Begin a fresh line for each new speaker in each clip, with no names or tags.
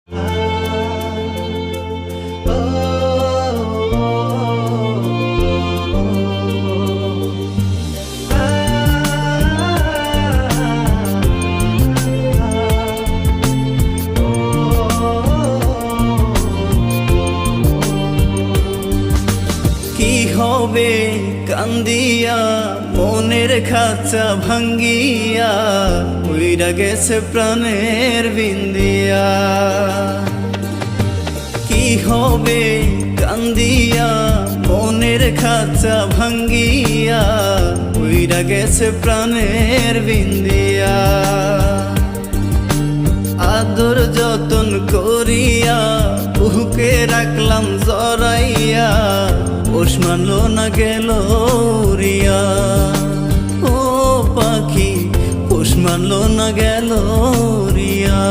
কি হবে কান্দিয়া মনের খাঁচা ভাঙ্গিয়া উইরা গেছে প্রাণের বিন্দিয়া। কি হবে কান্দিয়া মনের খাঁচা ভাঙ্গিয়া উইরা গেছে প্রাণের বিন্দিয়া। আদর যতন করিয়া বুকে রাখলাম জড়াইয়া পোষ মানলো না গেল রিয়া। ও পাখি পোষ মানলো না গেল রিয়া।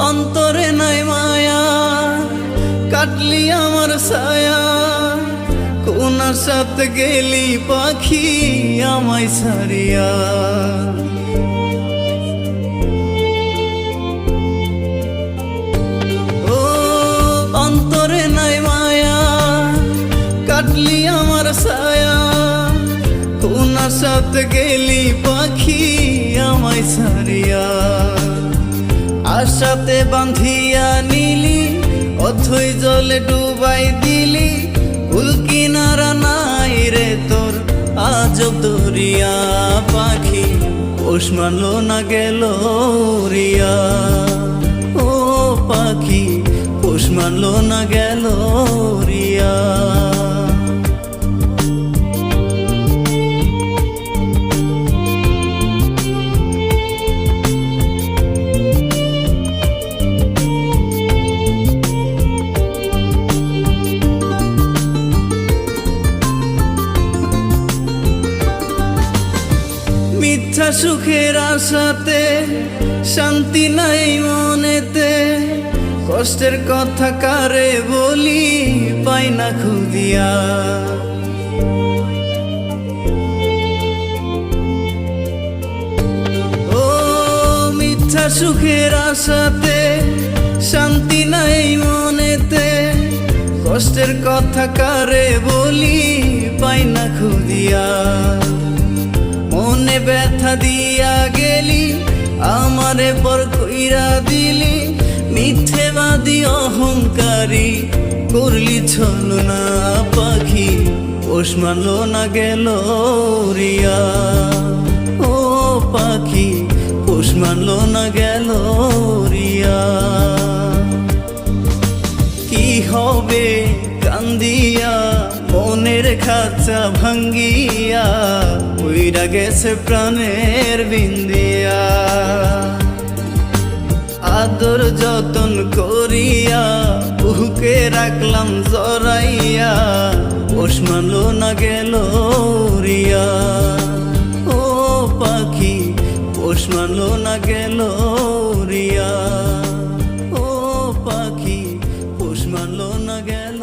অন্তরে নাই মায়া কাটলি আমার ছায়া, কোন সাথে গেলি পাখি আমায় ছাড়িয়া। ও অন্তরে নাই মায়া কাটলি আমার ছায়া, কোন সাথে গেলি পাখি আমায় ছাড়িয়া। আশাতে বাঁধিয়া নিলি অথই জলে ডুবাই দিলি, কুল কিনারা নাই রে তোর আজব দরিয়া। পাখি পোষ মানলো না গেল রিয়া। ও পাখি পোষ মানলো না গেল রিয়া। মিথ্যা সুখের আশাতে শান্তি নাই মনেতে, কষ্টের কথা কারে বলি পাই না খুদিয়া। ও মিথ্যা সুখের আশাতে শান্তি নাই মনেতে, কষ্টের কথা কারে বলি পাই না খুদিয়া। মনে ব্যথা দিয়া গেলি আমারে পর কইরা দিলি, মিথ্যেবাদী অহংকারী করলি ছলনা। পাখি পোষ মানলো না গেল রিয়া। ও পাখি পোষ মানলো না গেল রিয়া। কি হবে কান্দিয়া মনের খাঁচা ভাঙ্গিয়া উইরা গেছে প্রাণের বিন্দিয়া। আদর যতন করিয়া বুকে রাখলাম জড়াইয়া পোষ মানলো না গেল রিয়া। ও পাখি পোষ মানলো না গেল রিয়া। ও পাখি পোষ মানলো না গেল